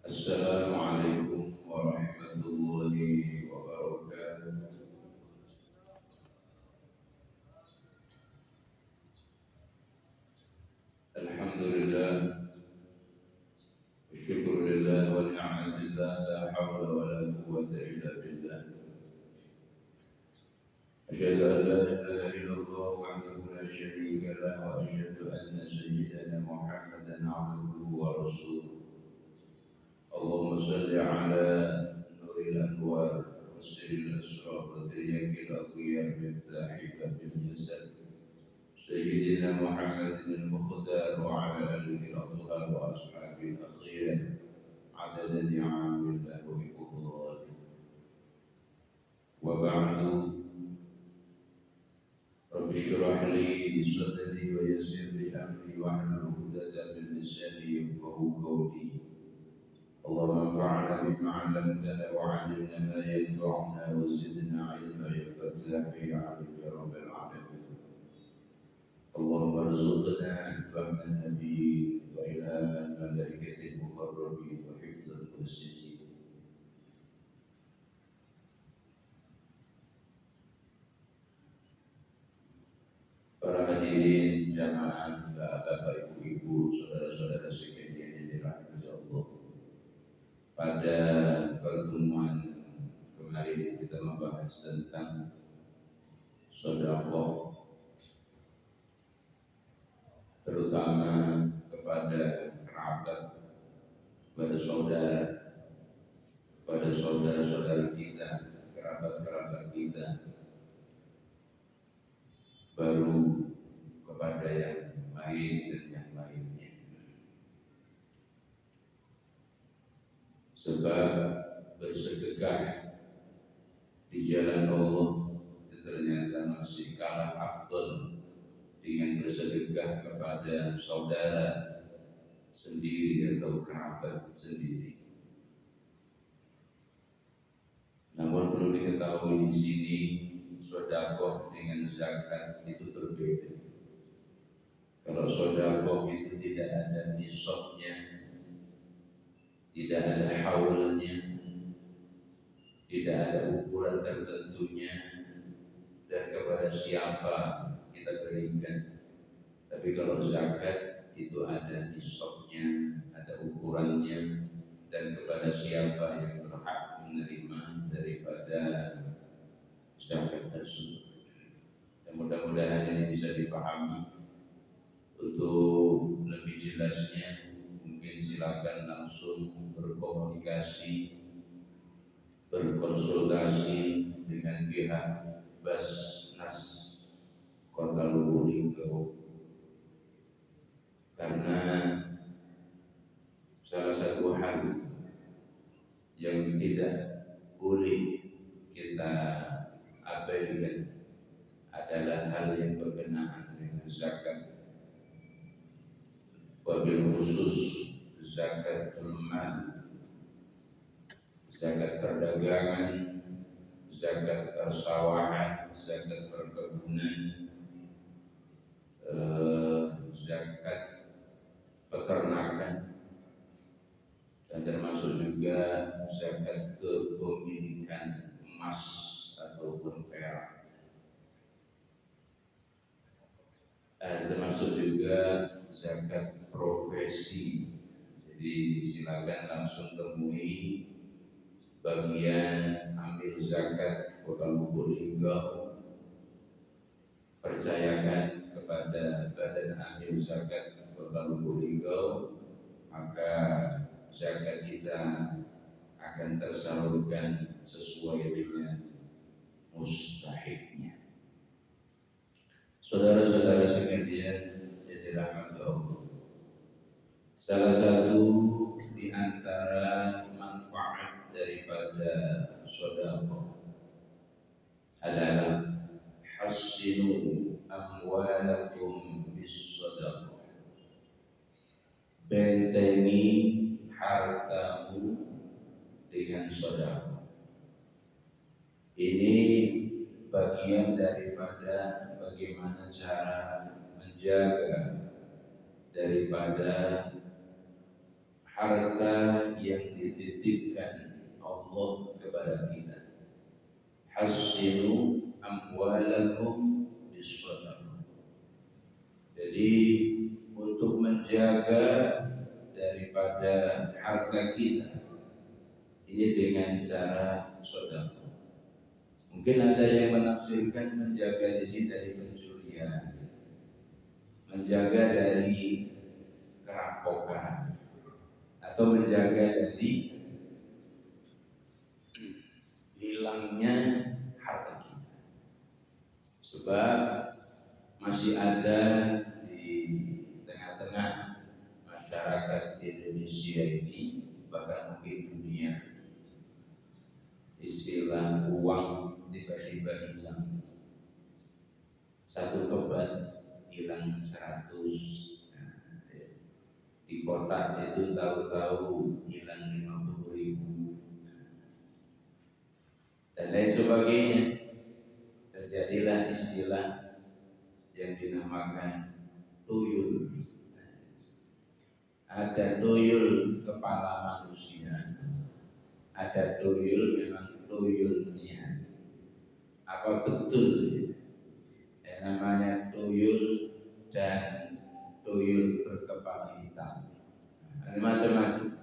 Assalamualaikum warahmatullahi wabarakatuh. Alhamdulillah, syukurillah wa ni'matillah, la hawla wa la quwwata illa billah. Asyhadu an la ilaha illallah wahdahu la syarika lah wa asyhadu anna sayyidana Muhammadan 'abduhu wa rasuluh. Allahumma salli ala nuril anwar wa sirril asrar wa tiryakil aqiyar miftahi babil yasar Sayyidina Muhammadin al-Mukhtar wa ala alihi al-athhar wa ashabihi al-akhir adada ni'amillah wa ifudhulih wa ba'du Rabbi syrah li sadri wa yassir li amri wa hlul 'uqdatam min lisani yafqahu qawli اللهم انفعنا بما علمتنا وعلمنا ما ينفعنا وزدنا علما يا فتاح يا عليم يا رب العالمين اللهم ارزقنا فهم النبي وإلهام الملائكة المقربين وحفظ المرسلين. Para hadirin jamaah, bapak, ibu, saudara-saudara sekalian yang dirahmati Allah. Pada pertemuan kemarin kita membahas tentang sedekah, terutama kepada kerabat, kepada saudara, kepada saudara-saudara kita, kerabat-kerabat kita, baru kepada yang lain dan yang lainnya. Sebab bersedekah di jalan Allah itu ternyata masih kalah afdal dengan bersedekah kepada saudara sendiri atau kerabat sendiri. Namun perlu diketahui di sini sedekah dengan zakat itu berbeda. Kalau sedekah itu tidak ada nisabnya, tidak ada haulnya, tidak ada ukuran tertentunya, dan kepada siapa kita berikan. Tapi kalau zakat itu ada nisabnya, ada ukurannya, dan kepada siapa yang berhak menerima daripada zakat tersebut. Dan mudah-mudahan ini bisa difahami. Untuk lebih jelasnya mungkin silakan langsung berkomunikasi, berkonsultasi dengan pihak Basnas Kota Lubulingga, karena salah satu hal yang tidak boleh kita abaikan adalah hal yang berkenaan dengan zakat, wabil khusus zakatul mal, zakat perdagangan, zakat persawahan, zakat perkebunan, zakat peternakan, dan termasuk juga zakat kepemilikan emas ataupun perak. Termasuk juga zakat profesi. Jadi silakan langsung temui bagian ambil zakat Kota Lubulingga, percayakan kepada badan amil zakat Kota Lubulingga, maka zakat kita akan tersalurkan sesuai dengan mustahiknya. Saudara-saudara sekalian yang dirahmati Allah, salah satu di antara manfaat daripada sedekah adalah hassinu amwalakum bis sedekah. Bentengi hartamu dengan sedekah. Ini bagian daripada bagaimana cara menjaga daripada harta yang dititipkan Allah kepada kita. Hassinu amwalakum bis-shadaqah. Jadi untuk menjaga daripada harta kita ini dengan cara sedekah. Mungkin ada yang menafsirkan menjaga di sini dari pencurian, menjaga dari kerampokan, atau menjaga dari hilangnya harta kita. Sebab masih ada di tengah-tengah masyarakat Indonesia ini, bahkan mungkin dunia, istilah uang tiba-tiba hilang. Satu kebat hilang 100. Di kota itu tahu-tahu hilang 50.000 dan lain sebagainya. Terjadilah istilah yang dinamakan tuyul. Ada tuyul kepala manusia, ada tuyul memang tuyul niat. Apa betul yang namanya tuyul dan tuyul berkepala hitam? Ada macam-macam.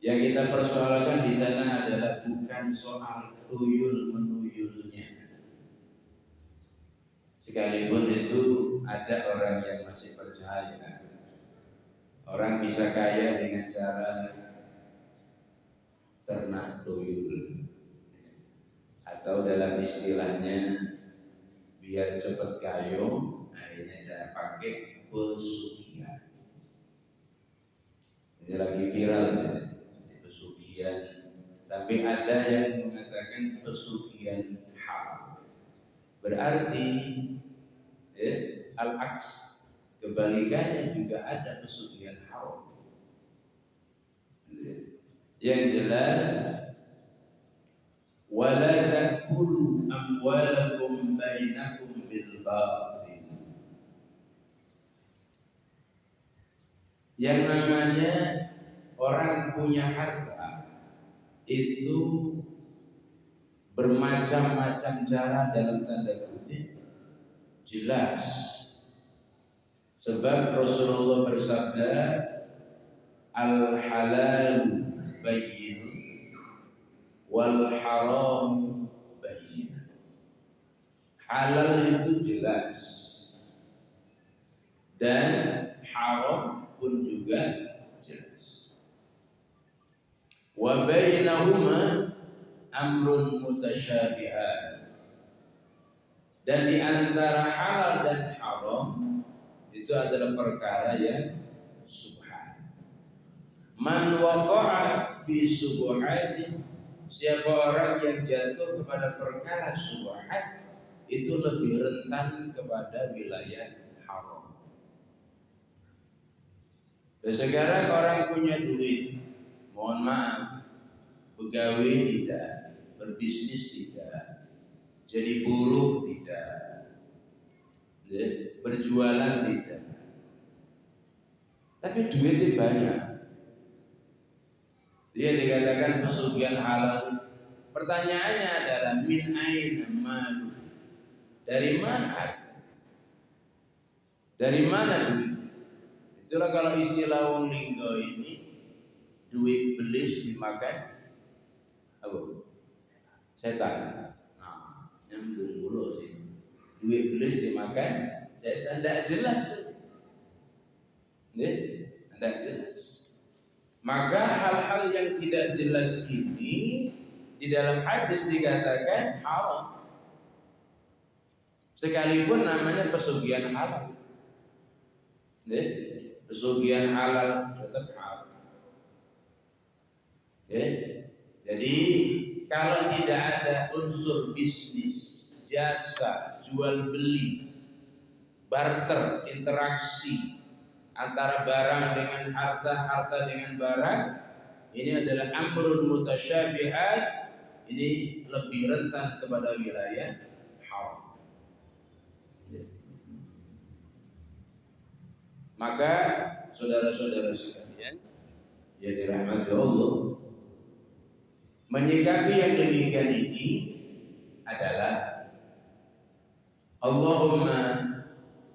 Yang kita persoalkan di sana adalah bukan soal tuyul menuyulnya. Sekalipun itu ada orang yang masih percaya orang bisa kaya dengan cara ternak tuyul, atau dalam istilahnya biar cepat kaya akhirnya saya pakai pesugihan. Ini lagi viral ya, pesugihan, sampai ada yang mengatakan pesugihan haram. Berarti al-aks, kebalikannya juga ada pesugihan haram. Yang jelas, wala takulu amwalakum bainakum bil batil. Yang namanya orang punya harta itu bermacam-macam cara, dalam tanda kutip jelas. Sebab Rasulullah bersabda, al halal bayyin wal haram bayyin. Halal itu jelas dan haram pun juga jelas. Wa bainahuma amrun mutasyabihan. Dan di antara halal dan haram itu adalah perkara yang subhan. Man waqa'a fi subuhatin, siapa orang yang jatuh kepada perkara subhan itu lebih rentan kepada wilayah haram. Dan sekarang orang punya duit, mohon maaf, pegawai tidak, berbisnis tidak, jadi buruh tidak, berjualan tidak, tapi duitnya banyak. Dia dikatakan pesugihan halal. Pertanyaannya adalah min aina malu, dari mana harta? Dari mana duit? Itulah kalau istilah wong linggo ini, duit belis dimakan apa? Setan. Nah, nyambung dulu sih. Duit belis dimakan setan, tidak jelas tuh. Tidak jelas. Maka hal-hal yang tidak jelas ini di dalam hadis dikatakan haram. Sekalipun namanya pesugihan halal. Pesugihan halal tetap haram. Jadi kalau tidak ada unsur bisnis, jasa, jual beli, barter, interaksi antara barang dengan harta, harta dengan barang, ini adalah amrun mutasyabihat, ini lebih rentan kepada wilayah haram. Maka saudara-saudara sekalian, ya dirahmati Allah. Menyikapi yang demikian ini adalah Allahumma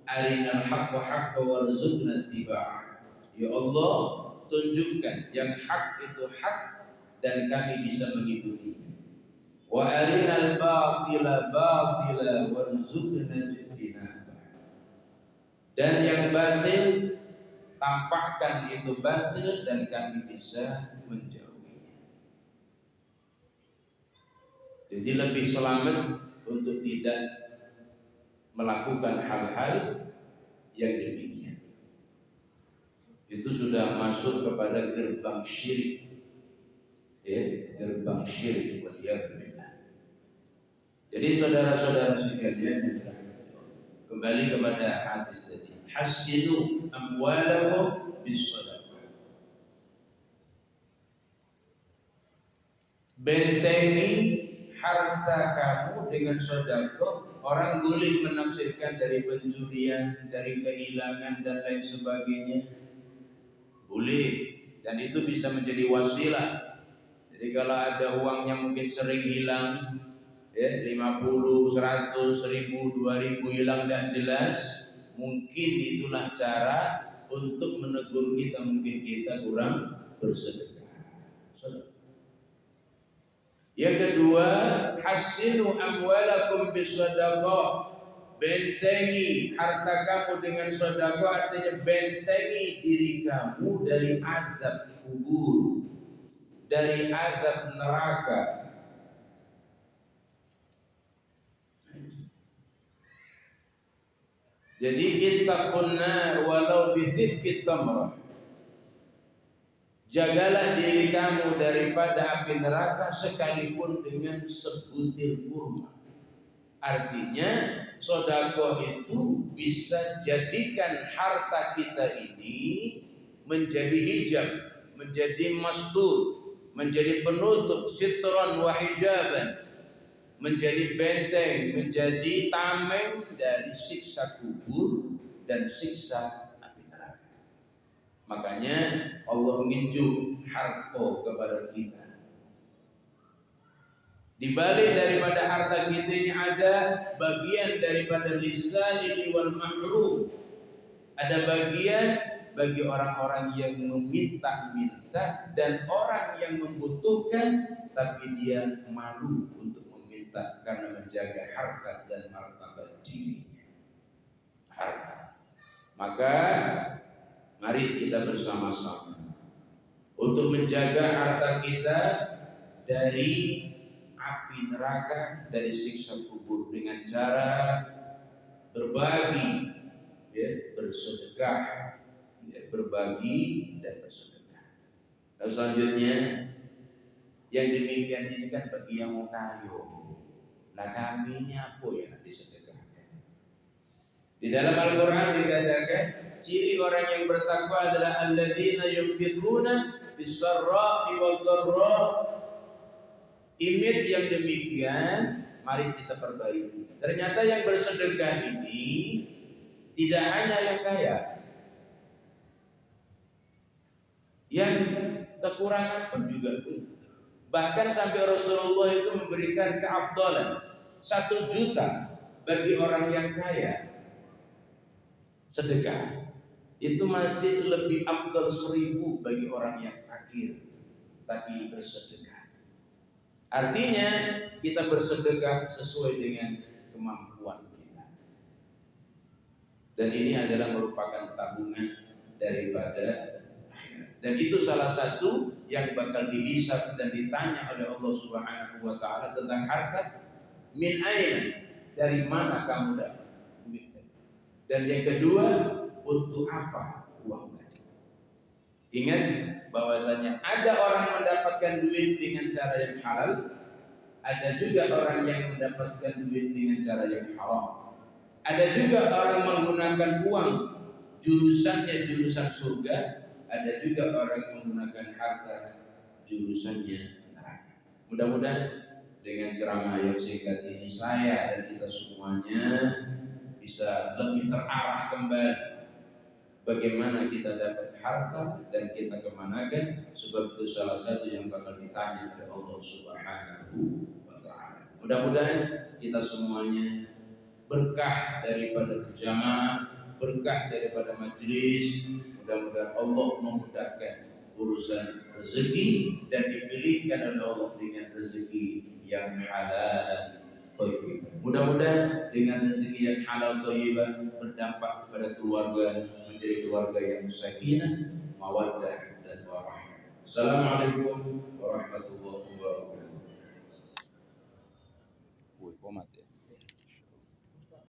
arinal haqqa haqqa warzuqna ittiba'ah. Ya Allah, tunjukkan yang hak itu hak dan kami bisa mengikutinya. Wa arinal batila batila warzuqna ijtinabah. Dan yang batil tampakkan itu batil dan kami bisa menjauhinya. Jadi lebih selamat untuk tidak melakukan hal-hal yang demikian. Itu sudah masuk kepada gerbang syirik, ya, gerbang syirik. Waliyadzubillah. Jadi saudara-saudara sekalian yang dirahmati Allah, kembali kepada hadis tadi, hassinu amwalakum bis-shadaqah. Bentengi harta kamu dengan sedekah. Orang boleh menafsirkan dari pencurian, dari kehilangan dan lain sebagainya. Boleh, dan itu bisa menjadi wasilah. Jadi kalau ada uang yang mungkin sering hilang, ya 50, 100, 1000, 2000 hilang tidak jelas, mungkin itulah cara untuk menegur kita, mungkin kita kurang bersedekah. Yang kedua, hasinu amwalakum bisadaqah. Bentengi harta kamu dengan sedekah, artinya bentengi diri kamu dari azab kubur, dari azab neraka. Jadi ittaqun nar walau bizikki tamrah. Jagalah diri kamu daripada api neraka sekalipun dengan sebutir kurma. Artinya sedekah itu bisa jadikan harta kita ini menjadi hijab, menjadi mastur, menjadi penutup, sitran wa hijaban, menjadi benteng, menjadi tameng dari siksa kubur dan siksa api neraka. Makanya Allah nginjuk harta kepada kita. Di balik daripada harta kita ini ada bagian daripada lisanil wal mahrum. Ada bagian bagi orang-orang yang meminta-minta dan orang yang membutuhkan tapi dia malu untuk meminta karena menjaga harta dan martabat dirinya. Harta. Maka mari kita bersama-sama untuk menjaga harta kita dari api neraka, dari siksa kubur dengan cara berbagi, ya, bersedekah, ya, berbagi dan bersedekah. Lalu selanjutnya, yang demikian ini kan bagi yang mau kayu. Nah kami ini apa yang disedekahkan? Di dalam Al-Quran dikatakan ciri orang yang bertakwa adalah alladzina yunfiquna fis sarra'i wal dharra. Image yang demikian mari kita perbaiki. Ternyata yang bersedekah ini tidak hanya yang kaya, yang kekurangan pun juga punya. Bahkan sampai Rasulullah itu memberikan keafdalan 1 juta bagi orang yang kaya sedekah. Itu masih lebih afdal 1000 bagi orang yang fakir tapi bersedekah. Artinya kita bersedekah sesuai dengan kemampuan kita. Dan ini adalah merupakan tabungan daripada akhirat. Dan itu salah satu yang bakal dihisab dan ditanya oleh Allah Subhanahu wa taala tentang harta. Min aina, dari mana kamu dapat duit tadi? Dan yang kedua, untuk apa uang tadi? Ingat bahwasanya ada orang mendapatkan duit dengan cara yang halal, ada juga orang yang mendapatkan duit dengan cara yang haram. Ada juga orang menggunakan uang jurusannya jurusan surga, ada juga orang menggunakan harta jurusannya neraka. Mudah-mudahan dengan ceramah yang singkat ini saya dan kita semuanya bisa lebih terarah kembali bagaimana kita dapat harta dan kita kemanakan, sebab itu salah satu yang bakal ditanya oleh Allah Subhanahu wa Ta'ala. Mudah-mudahan kita semuanya berkah daripada berjamaah, berkah daripada majelis. Mudah-mudahan Allah memudahkan urusan rezeki dan dipilihkan oleh Allah dengan rezeki yang halal dan thayyibah. Mudah-mudahan dengan rezeki yang halal thayyibah berdampak kepada keluarga, menjadi keluarga yang sakinah, mawaddah dan warahmah. Assalamualaikum warahmatullahi wabarakatuh.